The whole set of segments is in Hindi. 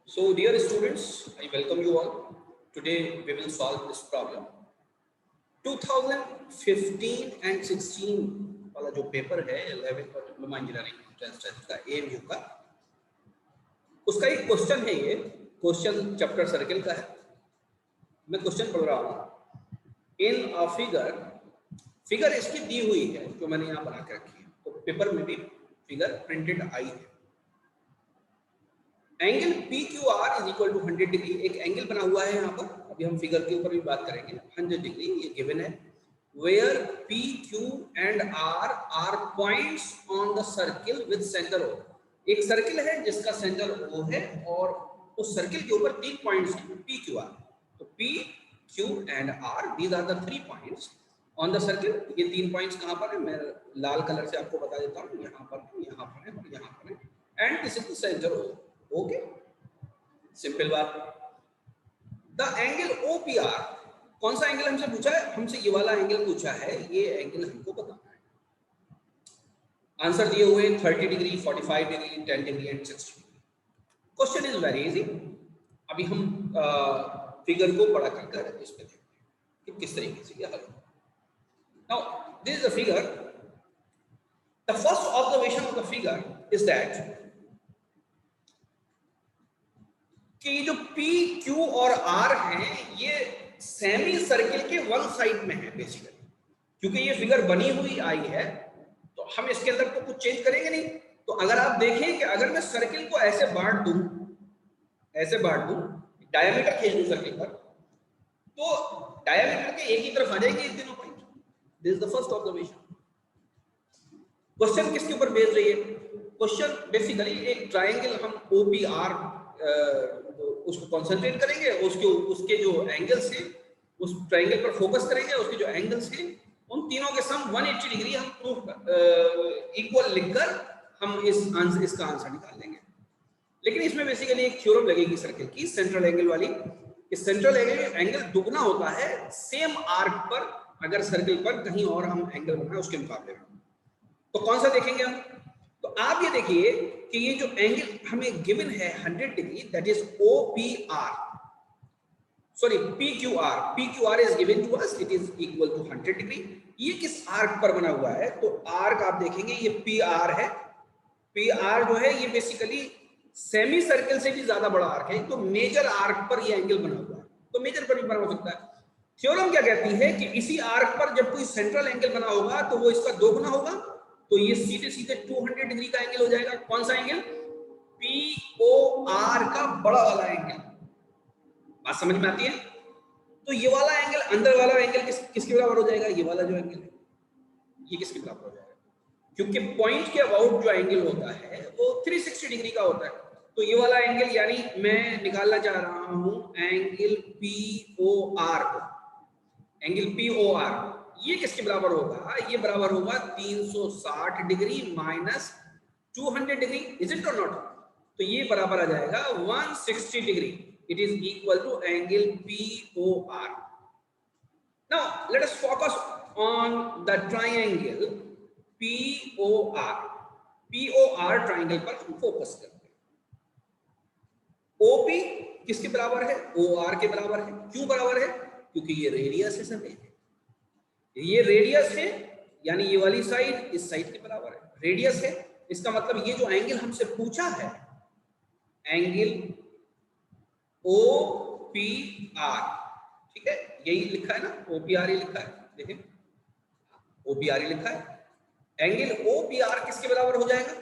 So, dear students, I welcome you all. Today we will solve this problem. 2015 and 16 वाला जो पेपर है 11th और डिप्लोमा इंजीनियरिंग एंट्रेंस का एएमयू का, उसका एक क्वेश्चन है। ये क्वेश्चन चैप्टर सर्किल का है। मैं क्वेश्चन पढ़ रहा हूँ। इन अ फिगर इसकी दी हुई है जो मैंने यहाँ बना के रखी है, तो पेपर में भी फिगर प्रिंटेड आई है। Angle P Q R is equal to 100 degree. एक एंगल बना हुआ है यहाँ पर, अभी हम फिगर के ऊपर भी बात करेंगे। 100 डिग्री ये गिवन है। Where P Q and R points on the circle with centre O. एक सर्किल है जिसका सेंटर ओ है और उस सर्किल के ऊपर 3 पॉइंट्स हैं पी क्यू आर। तो P Q and R, these are the 3 points on the circle. ये 3 पॉइंट्स कहाँ पर है, मैं लाल कलर से आपको बता देता हूँ। यहाँ पर है, यहाँ पर है और यहाँ पर है। And this is the centre O. Okay, simple बात। द एंगल OPR, कौन सा एंगल हमसे पूछा है? हमसे ये वाला एंगल पूछा है। ये एंगल हमको बताना है। आंसर दिए हुए 30 degree, 45 degree, 10 degree and 60 degree. Question is very easy. अभी हम फिगर को पढ़ा कर इस पे देखते हैं कि किस तरीके से ये हल होगा। Now this is the figure. The first observation of the figure is that कि जो P, Q और R हैं ये सेमी सर्किल के वन साइड में है बेसिकली। क्योंकि ये फिगर बनी हुई आई है तो हम इसके अंदर तो कुछ चेंज करेंगे नहीं। तो अगर आप देखें कि अगर मैं सर्किल को ऐसे बांट दूं, डायमीटर खींच दूं सर्किल पर, तो डायमीटर के एक ही तरफ आ जाएंगे ये तीनों point. This is the first observation. Question किसके ऊपर बेस्ड रही है? क्वेश्चन बेसिकली एक ट्राइंगल हम OPR उसको कंसंट्रेट करेंगे, उसके जो एंगल्स हैं उस ट्रायंगल पर फोकस करेंगे। उसके जो एंगल्स हैं उन तीनों के सम 180 डिग्री हम प्रूफ इक्वल लिखकर हम इसका आंसर निकाल लेंगे। लेकिन इसमें बेसिकली एक थ्योरम लगेगी सर्किल की, सेंट्रल एंगल वाली। इस सेंट्रल एंगल दुगना होता है सेम आर्क पर अगर सर्किल पर कहीं और हम एंगल बनाए उसके मुकाबले में। तो कौन सा देखेंगे हम? तो आप ये देखिए कि ये जो एंगल हमें गिवन है 100 degree, that is OPR, sorry PQR। PQR इज given to us, it is equal to 100 degree. ये किस आर्क पर बना हुआ है? तो आर्क आप देखेंगे ये PR है। PR जो है ये बेसिकली सेमी सर्किल से भी ज्यादा बड़ा आर्क है। तो मेजर आर्क पर ये एंगल बना हुआ है, तो मेजर पर भी बना हो सकता है। थ्योरम क्या कहती है कि इसी आर्क पर जब कोई सेंट्रल एंगल बना होगा तो वो इसका दोगुना होगा, तो ये सीधे सीधे 200 डिग्री का एंगल हो जाएगा। कौन सा एंगल? POR का बड़ा वाला एंगल। बात समझ में आती है? तो ये वाला एंगल, अंदर वाला एंगल किसके बराबर हो जाएगा? ये वाला जो एंगल है ये किसके बराबर हो जाएगा? क्योंकि पॉइंट के अबाउट जो एंगल होता है वो 360 डिग्री का होता है। तो ये वाला एंगल, यानी मैं निकालना चाह रहा हूं एंगल POR को, एंगल POR ये किसके बराबर होगा? ये बराबर होगा 360 degree minus 200 degree. Is it और नॉट? तो ये बराबर आ जाएगा 160 degree. It is equal to angle POR। Now let us focus on the triangle POR। POR triangle पर हम फोकस करते हैं। OP किसके बराबर है? OR के बराबर है। क्यों बराबर है? क्योंकि ये रेडियस है सर। ये रेडियस है, यानी ये वाली साइड इस साइड के बराबर है। रेडियस है, इसका मतलब ये जो एंगल हमसे पूछा है एंगल OPR, ठीक है, यही लिखा है ना, OPR ही लिखा है। देखिए OPR ही लिखा है। एंगल OPR किसके बराबर हो जाएगा?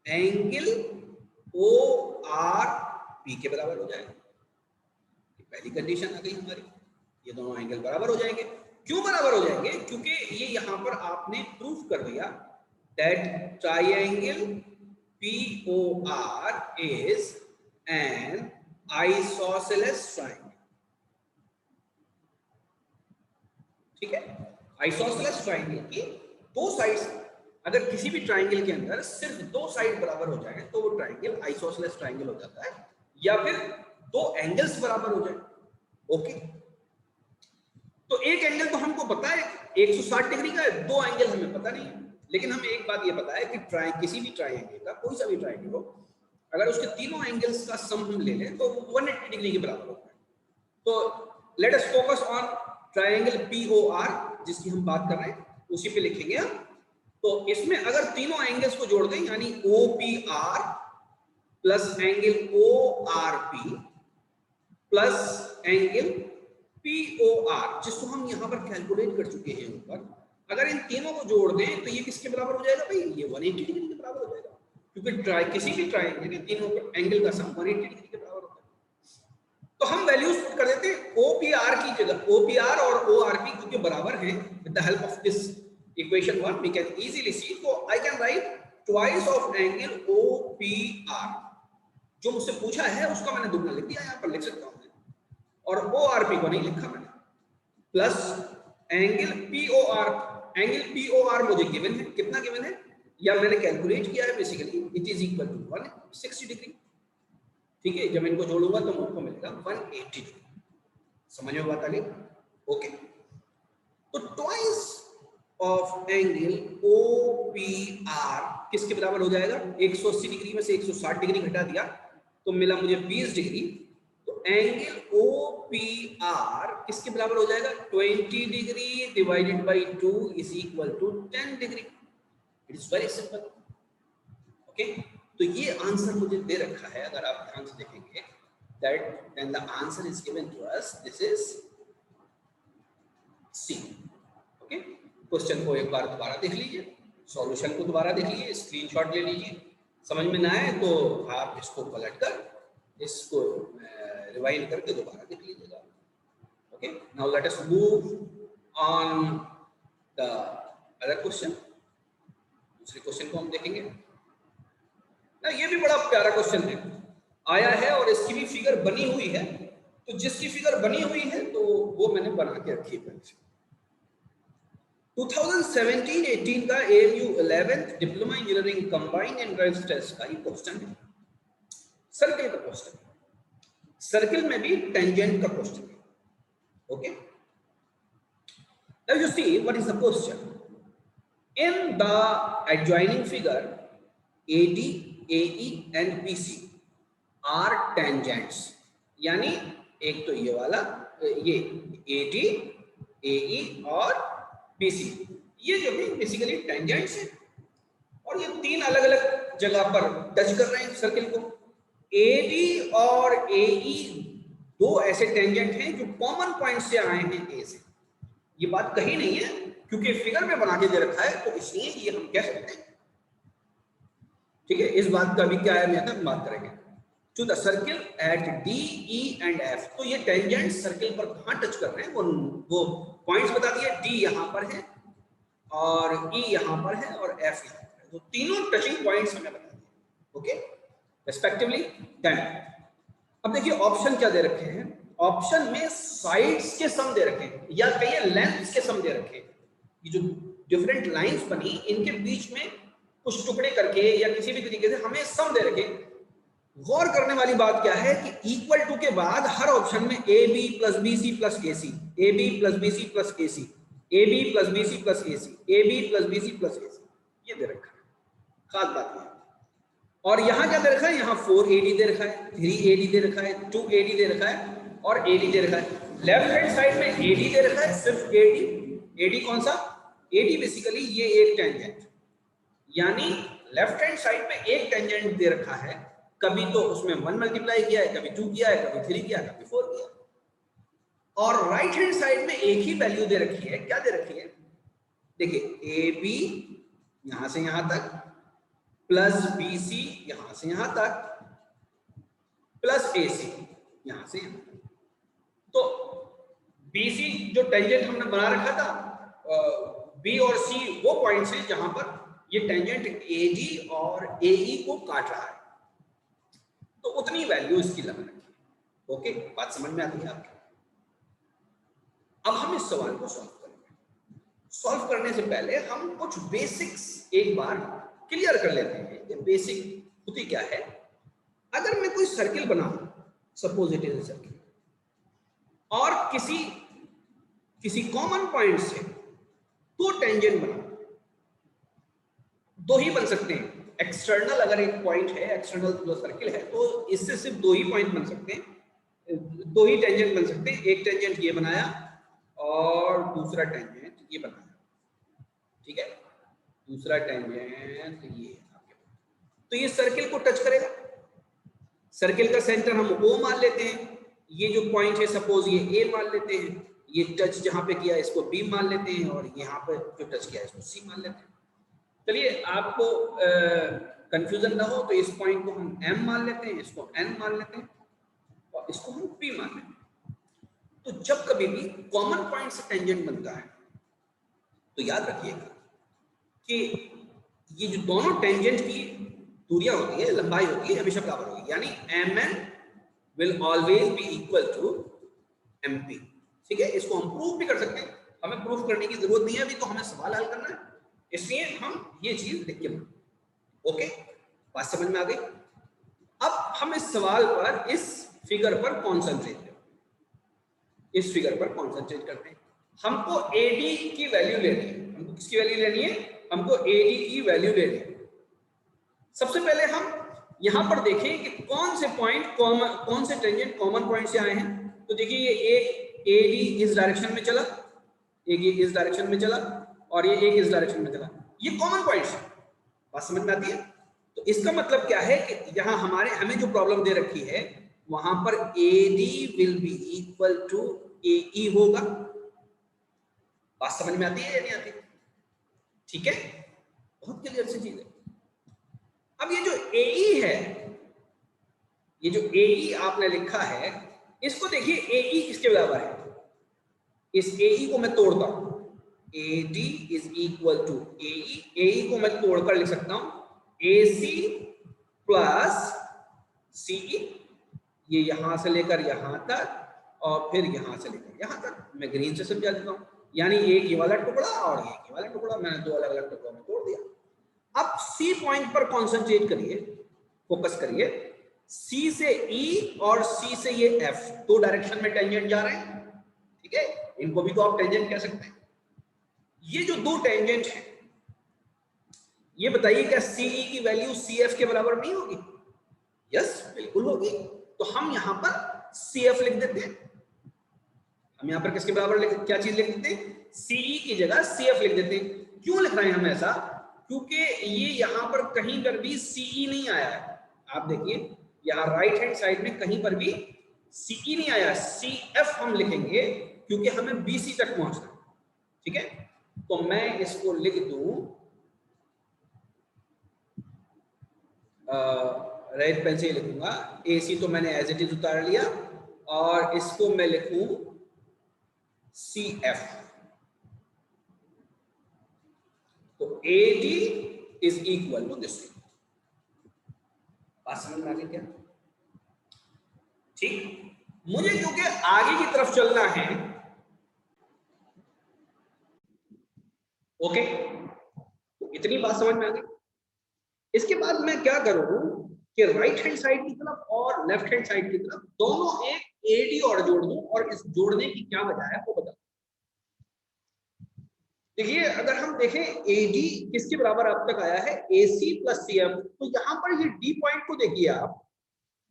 एंगल ORP के बराबर हो जाएगा। पहली कंडीशन आ गई हमारी, ये दोनों एंगल बराबर हो जाएंगे। क्यों बराबर हो जाएंगे? क्योंकि ये यहां पर आपने प्रूफ कर दिया that triangle POR is an isosceles triangle. ठीक है, आइसोसेलेस ट्रायंगल की दो साइड्स, अगर किसी भी ट्रायंगल के अंदर सिर्फ दो साइड बराबर हो जाए तो वो ट्रायंगल आइसोसेलेस ट्रायंगल हो जाता है, या फिर दो एंगल्स बराबर हो जाए। ओके, तो एक एंगल तो हमको पता है 160 डिग्री का है, दो एंगल हमें पता नहीं है। लेकिन हमें एक बात ये पता है कि किसी भी ट्रायंगल का, कोई सा भी ट्रायंगल हो, अगर उसके तीनों एंगल्स का सम हम ले लें तो 180 डिग्री के बराबर होता है। तो late us focus on triangle POR जिसकी हम बात कर रहे हैं, उसी पे लिखेंगे हम। तो इसमें अगर तीनों एंगल्स को जोड़ दें यानी OPR plus angle ORP plus angle POR जिसको हम यहां पर कैलकुलेट कर चुके हैं ऊपर, अगर इन तीनों को जोड़ दें तो ये किसके बराबर हो जाएगा भाई? ये 180 डिग्री के बराबर हो जाएगा, क्योंकि किसी भी ट्रायंगल के तीनों एंगल का सम 180 डिग्री के बराबर होता है। तो हम वैल्यूज पुट कर देते हैं OPR की जगह। OPR और ORP क्योंकि बराबर हैं, with the help of this equation 1 we can easily see, तो I can write twice of angle OPR। जो मुझसे पूछा है उसका मैंने दुगना लिख दिया, यहां पर लिख सकता हूं, और ORP को नहीं लिखा मैंने, plus angle POR। Angle POR मुझे गिवन है, कितना गिवन है या मैंने कैलकुलेट किया है basically, it is equal to 160 degree. ठीक है, जब इनको जोड़ूंगा तो मुझको मिलेगा 180 डिग्री। समझ में बात आ गई? ओके, तो ट्वाइस ऑफ एंगल OPR किसके बराबर हो जाएगा? 180 डिग्री में से 160 डिग्री घटा दिया तो मिला मुझे 20 डिग्री। तो एंगल OPR किसके बराबर हो जाएगा? 20 degree divided by 2 is equal to 10 degree. It is very simple. Okay, तो ये आंसर मुझे दे रखा है, अगर आप ध्यान से देखेंगे, that then the answer is given to us, this is C. Okay, question को एक बार दोबारा देख लीजिए, सॉल्यूशन को दोबारा देख लीजिए, स्क्रीनशॉट ले लीजिए, समझ में ना आए तो आप इसको पलट कर इसको रिवाइंड करके दोबारा देख लीजिएगा। Okay, now let us move on the other question. दूसरे क्वेश्चन को हम देखेंगे ना, ये भी बड़ा प्यारा क्वेश्चन है, आया है और इसकी भी फिगर बनी हुई है। तो जिसकी फिगर बनी हुई है तो वो मैंने बना के रखी है। 2017-18 का ANU 11th diploma engineering combined entrance test का ये क्वेश्चन है, सर्किल का क्वेश्चन है। सर्किल में भी टेंजेंट का क्वेश्चन है। Okay, now you see what is the question. In the adjoining figure AD, AE and BC are tangents, यानी एक तो ये वाला, ये AD, AE और BC, ये जो है बेसिकली टेंजेंट्स है, और ये तीन अलग अलग जगह पर टच कर रहे हैं सर्किल को। AD और AE दो ऐसे टेंजेंट हैं जो कॉमन पॉइंट से आए हैं A से। ये बात कही नहीं है क्योंकि फिगर में बना के दे रखा है, तो इसलिए ये हम कह सकते हैं। ठीक है, इस बात का भी क्या है मैं बात करेंगे। To the circle at D, E and F, तो ये टेंजेंट सर्किल पर कहां टच कर रहे हैं वो पॉइंट्स बता दिए। D यहां पर है और E यहां पर है और F यहां पर है, तो तीनों टचिंग पॉइंट्स हमें बता दिए। Okay, respectively done. अब देखिए ऑप्शन क्या दे रखे हैं। ऑप्शन में साइड्स के सम दे रखे हैं, या कहिए लेंथ्स के सम दे रखे हैं। ये जो डिफरेंट लाइंस बनी इनके बीच में कुछ टुकड़े करके या किसी भी तरीके से हमें सम दे रखे। गौर करने वाली बात क्या है कि इक्वल टू के बाद हर ऑप्शन में AB plus BC plus AC, AB plus BC plus AC, AB plus BC plus AC, AB plus BC plus AC, ये दे रखा है। खास बात है। और यहां क्या दे रखा है? यहाँ 4AD दे रखा है, 3AD दे रखा है, 2AD दे रखा है और AD दे रखा है। लेफ्ट हैंड साइड में AD दे रखा है, सिर्फ AD। AD कौन सा? AD बेसिकली ये एक टेंजेंट, यानी लेफ्ट हैंड साइड पे एक टेंजेंट दे रखा है, कभी तो उसमें 1 मल्टीप्लाई किया है, कभी 2 किया है, कभी 3 किया, कभी 4 किया। और राइट हैंड साइड में एक ही वैल्यू दे रखी है। क्या दे रखी है? देखिए AB यहां से यहां तक प्लस BC यहां से यहां तक प्लस AC यहां से यहां तक। तो BC जो टेंजेंट हमने बना रखा था, B और C वो पॉइंट्स हैं जहां पर ये टेंजेंट AD और AE को काट रहा है, तो उतनी वैल्यू इसकी लगा रखी। ओके, बात समझ में आती है आपकी? अब हम इस सवाल को सॉल्व करेंगे। सॉल्व करने से पहले हम कुछ बेसिक्स एक बार क्लियर कर लेते हैं कि बेसिक होती क्या है। अगर मैं कोई सर्किल बनाऊं, suppose it is a circle, और किसी कॉमन पॉइंट से दो टेंजेंट बनाऊं, दो ही बन सकते हैं, एक्सटर्नल अगर एक पॉइंट है, एक्सटर्नल जो सर्किल है, तो इससे सिर्फ दो ही पॉइंट बन सकते हैं, दो ही टेंजेंट बन सकते हैं। एक टेंजेंट ये बनाया और दूसरा टेंजेंट ये बनाया, ठीक है, दूसरा टेंजेंट ये, तो ये सर्किल को टच करेगा। सर्किल का सेंटर हम O मान लेते हैं, ये जो पॉइंट है सपोज ये A मान लेते हैं, ये टच जहां पे किया इसको B मान लेते हैं, और यहाँ पे जो टच किया इसको C मान लेते हैं। चलिए आपको कंफ्यूजन ना हो तो इस पॉइंट को हम M मान लेते हैं, इसको N मान लेते हैं, और इसको हम P मान लेते हैं। तो जब कभी भी कॉमन पॉइंट से टेंजेंट बनता है तो याद रखिएगा कि ये जो दोनों टेंजेंट की दूरियां होती है, लंबाई होती है, हमेशा बराबर होगी, यानी Mn will always be equal to MP। ठीक है, इसको हम प्रूफ भी कर सकते हैं, हमें प्रूफ करने की जरूरत नहीं है, अभी तो हमें सवाल हल करना है, इसलिए हम ये चीज लिख के बनाए। ओके, बात समझ में आ गई। अब हम इस सवाल पर, इस फिगर पर कॉन्सेंट्रेट करते हैं, इस फिगर पर कॉन्सेंट्रेट करते हैं। हमको AD की वैल्यू लेनी है। हमको किसकी वैल्यू लेनी है? हमको AD की वैल्यू लेनी है। सबसे पहले हम यहां पर देखें कि कौन से पॉइंट कॉमन, कौन से टेंजेंट कॉमन पॉइंट से आए हैं। तो देखिए ये एक AD इस डायरेक्शन में चला, एक ये इस डायरेक्शन में चला, और ये एक इस डायरेक्शन में चला, ये कॉमन पॉइंट्स है। बात समझ में आती है? तो इसका मतलब क्या है कि यहां हमें जो प्रॉब्लम दे रखी है वहां पर AD will be equal to AE होगा। बात समझ में आती है या नहीं आती? ठीक है, बहुत क्लियर सी चीज है। अब ये जो AE है, ये जो AE आपने लिखा है, इसको देखिए AE किसके बराबर है। इस AE को मैं तोड़ता हूं, AD is equal to AE। AE को मैं तोड़कर लिख सकता हूं AC प्लस CE, ये यहां से लेकर यहां तक और फिर यहां से लेकर यहां तक। मैं ग्रीन से समझा देता हूं, यानी एक ये वाला टुकड़ा और एक ये वाला टुकड़ा, मैंने दो अलग अलग टुकड़ों में तोड़ दिया। अब C पॉइंट पर कॉन्सेंट्रेट करिए, फोकस करिए। C से E और C से ये F, दो डायरेक्शन में टेंजेंट जा रहे हैं, ठीक है, इनको भी तो आप टेंजेंट कह सकते हैं। ये जो दो टेंजेंट हैं, ये बताइए क्या CE की वैल्यू CF के बराबर नहीं होगी? यस, बिल्कुल होगी। तो हम यहां पर CF लिख देते हैं। हम यहां पर किसके बराबर क्या चीज लिख देते हैं? CE की जगह CF लिख देते हैं। क्यों लिख रहे हैं हम ऐसा? क्योंकि ये यहां पर कहीं पर भी CE नहीं आया है। आप देखिए यहां राइट हैंड साइड में कहीं पर भी CE नहीं आया, CF हम लिखेंगे क्योंकि हमें BC तक पहुंचना है। ठीक है, तो मैं इसको लिख दूं, रेड पेन से लिखूंगा, AC तो मैंने एज इट इज उतार लिया, और इसको मैं लिखूं CF। तो AD is equal to this. बात समझ में आ गई क्या? ठीक, मुझे क्योंकि आगे की तरफ चलना है, ओके, तो इतनी बात समझ में आ गई। इसके बाद मैं क्या करूं कि राइट हैंड साइड की तरफ और लेफ्ट हैंड साइड की तरफ दोनों एक AD और जोड़ दूं, और इस जोड़ने की क्या वजह है वो बता। देखिए अगर हम देखें AD किसके बराबर अब तक आया है? AC plus CF। तो यहां पर ये D पॉइंट को देखिए आप,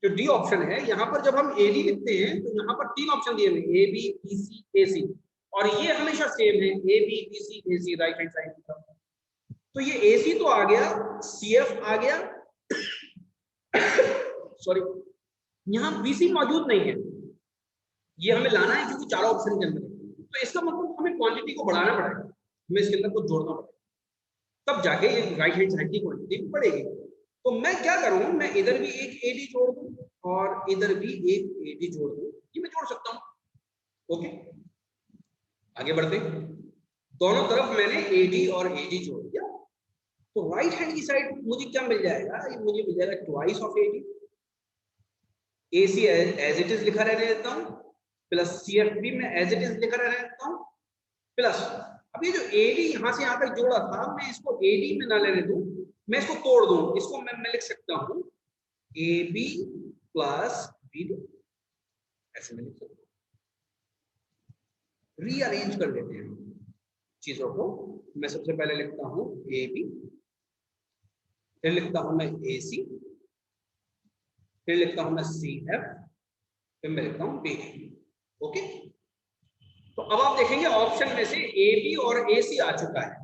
जो D ऑप्शन है, यहां पर जब हम AD लिखते हैं तो यहां पर तीन ऑप्शन दिए हुए AB BC AC, और ये हमेशा सेम है AB BC AC right hand side की तरफ। तो ये AC तो आ गया, CF आ गया, सॉरी, यहां BC मौजूद नहीं है, ये हमें लाना है क्योंकि चारों ऑप्शन के अंदर है। तो इसका मतलब हमें क्वांटिटी को बढ़ाना पड़ेगा, हमें इसके अंदर कुछ जोड़ना पड़ेगा, तब जाके ये राइट हैंड साइड की क्वांटिटी बढ़ेगी। तो मैं क्या करूं, मैं इधर भी एक AD जोड़ दूं और इधर भी एक AD जोड़ दूं, ये मैं जोड़ सकता हूं। ओके, आगे बढ़ते हैं। दोनों तरफ मैंने AD और AD जोड़ दिया, तो राइट हैंड की साइड मुझे क्या मिल जाएगा? मुझे मिल जाएगा twice of AD। AC as it is लिखा रहने देता हूं, प्लस CF भी मैं एज इट इज लिखा रहने देता हूं, प्लस अब ये जो AD यहां से यहां तक जोड़ा था, मैं इसको AD में ना लेने दूं, मैं इसको तोड़ दूं, इसको मैं लिख सकता हूं AB प्लस BD, ऐसे में लिख सकता हूं। रीअरेंज कर लेते हैं चीजों को। मैं सबसे पहले लिखता हूं AB, फिर लिखता हूं मैं AC, फिर लिखता हूं मैं CF, फिर मैं लिखता हूं BD। ओके, तो अब आप देखेंगे ऑप्शन में से AB और AC आ चुका है,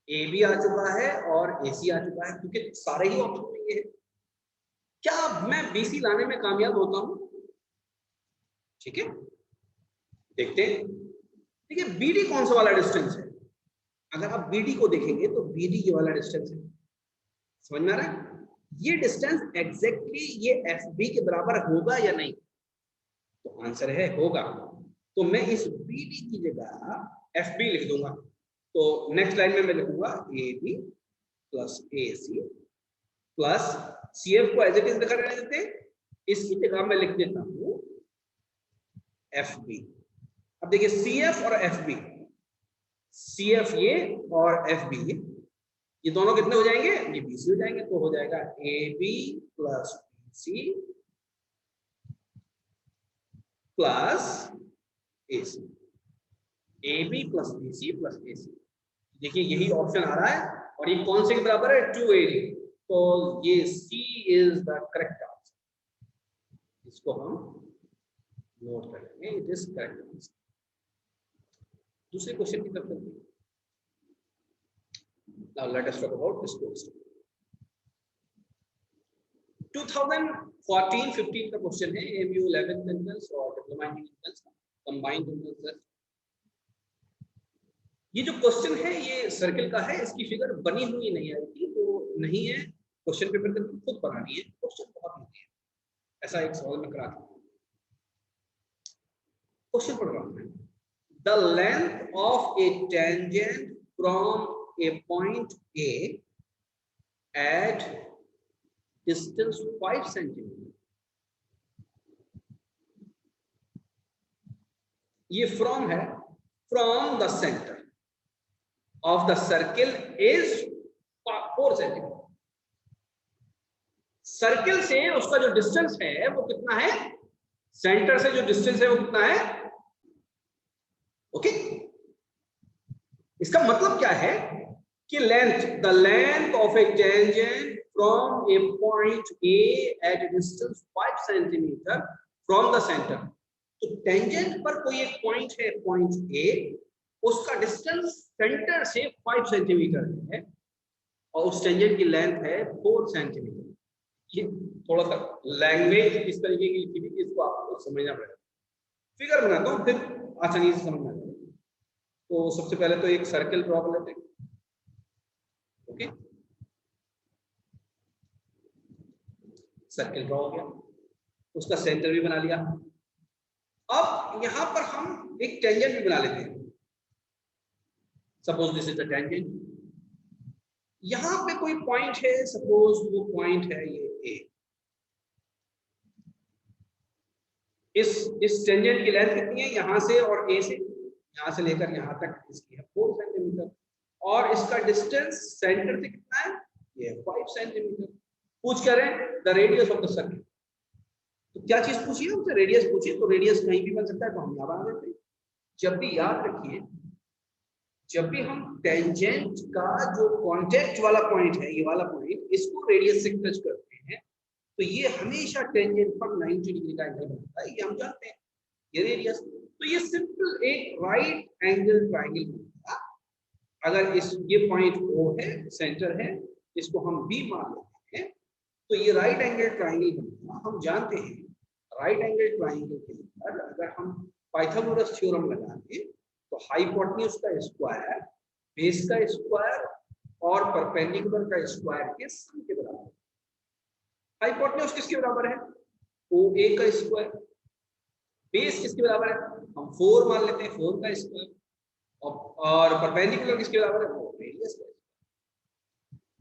AB आ चुका है और AC आ चुका है, क्योंकि सारे ही ऑप्शन में ये है। क्या मैं BC लाने में कामयाब होता हूं? ठीक है, देखते हैं। देखिए BD कौन सा वाला डिस्टेंस है? अगर आप BD को देखेंगे तो BD ये वाला डिस्टेंस है, समझ में आ रहा है? ये डिस्टेंस एग्जैक्टली ये FB के बराबर होगा या नहीं? तो आंसर है होगा। तो मैं इस BD की जगह FB लिख दूंगा। तो नेक्स्ट लाइन में मैं लिखूंगा AB plus AC plus CF को एज इट इज लिखा रहने देते, इसकी जगह मैं लिख देता हूं FB। अब देखिए CF और FB, CF ये और FB ये दोनों कितने हो जाएंगे? ये BC हो जाएंगे। तो हो जाएगा AB plus BC plus AC, AB plus BC plus AC। देखिए यही ऑप्शन आ रहा है, और ये कौन से के बराबर है? 280। तो ये C is the correct answer, इसको हम नोट करेंगे, इट इज करेक्ट आंसर। दूसरे क्वेश्चन की तरफ चलते हैं। Now let us talk about this question. 2014-15 का क्वेश्चन है, AMU 11th entrance और डिप्लोमा entrance कंबाइंड एंट्रेंस। ये जो क्वेश्चन है ये सर्किल का है, इसकी फिगर बनी हुई नहीं आई थी, तो नहीं है, क्वेश्चन पेपर के खुद बनानी है। क्वेश्चन बहुत इजी है, ऐसा एक सवाल में कराता हूं। क्वेश्चन पढ़ रहा हूं मैं। The length of a tangent from a point A at distance 5 centimeter। ये फ्रॉम है, from the centre of the circle is 4 centimetre. Circle से उसका जो डिस्टेंस है वो कितना है? सेंटर से जो डिस्टेंस है वो कितना है? ओके, इसका मतलब क्या है कि length, the length of a tangent from a point A at a distance 5 centimetre from the centre. तो टेंजेंट पर कोई एक पॉइंट है, पॉइंट ए, उसका डिस्टेंस सेंटर से 5 सेंटीमीटर है और उस टेंजेंट की लेंथ है 4 सेंटीमीटर। ये थोड़ा सा लैंग्वेज इस तरीके की लिखी हुई, इसको आपको समझना पड़ेगा। फिगर बनाता हूं, फिर आसानी से समझ में आ जाएगा। तो सबसे पहले तो एक सर्कल ड्रॉ कर लेते हैं। ओके, सर्कल ड्रॉ हो गया, उसका सेंटर भी बना लिया। अब यहां पर हम एक टेंजेंट भी बना लेते हैं। Suppose this is the tangent. यहां पे कोई पॉइंट है, सपोज वो पॉइंट है ये ए। इस टेंजेंट की लेंथ कितनी है? यहां से और ए से, यहां से लेकर यहां तक इसकी है 4 सेंटीमीटर, और इसका डिस्टेंस सेंटर से कितना है? ये 5 सेंटीमीटर। पूछ कर रहे हैं the radius of the circle. तो क्या चीज पूछी है हमसे? रेडियस पूछी है। तो रेडियस कहीं भी बन सकता है, तो हम यहां बना देते हैं। जब भी याद रखिए, जब भी हम टेंजेंट का जो कॉन्टेक्ट वाला पॉइंट है, ये वाला पॉइंट, इसको रेडियस से टच करते हैं, तो ये हमेशा टेंजेंट पर 90 डिग्री का एंगल बनता है, ये हम जानते हैं, ये रेडियस। तो ये सिंपल एक राइट एंगल ट्रायंगल बनता है। अगर इस ये पॉइंट O है, सेंटर है, इसको हम B मान लेते हैं, तो ये राइट एंगल ट्रायंगल बनता। हम जानते हैं राइट एंगल ट्रायंगल के अंदर अगर हम पाइथागोरस थ्योरम लगा दें, तो हाइपोटेन्यूज का स्क्वायर, बेस का स्क्वायर और परपेंडिकुलर का स्क्वायर के सम के बराबर है। हाइपोटेन्यूज किसके बराबर है? OA का स्क्वायर। बेस किसके बराबर है? हम 4 मान लेते हैं, 4 का स्क्वायर। और परपेंडिकुलर किसके बराबर है? वो रेडियस का।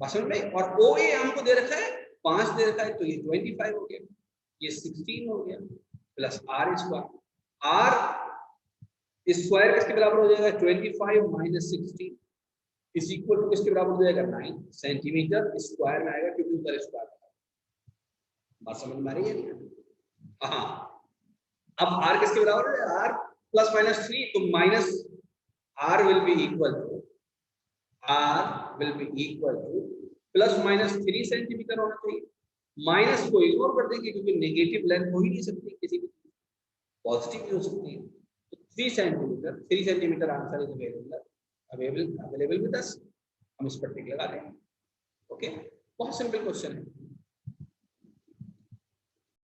बात समझ में? और OA हमको दे रखा है 5 दे रखा है, तो ये 25 हो गया, ये 16 हो गया, plus R square. R square किसके बराबर हो जाएगा? 25 माइनस 16 इज इक्वल टू किसके बराबर हो जाएगा? 9 सेंटीमीटर स्क्वायर में आएगा, क्योंकि उधर स्क्वायर। बात समझ में आ रही है? हाँ, अब R किसके बराबर है? R प्लस माइनस 3, तो minus R will be equal two plus minus 3 centimetre होना चाहिए। माइनस को इग्नोर कर देंगे क्योंकि नेगेटिव लेंथ हो ही नहीं सकती, किसी भी पॉजिटिव भी हो सकती है। तो 3 centimetre answer is available with us. हम इस पर टिक लगा देंगे। ओके, बहुत सिंपल क्वेश्चन है।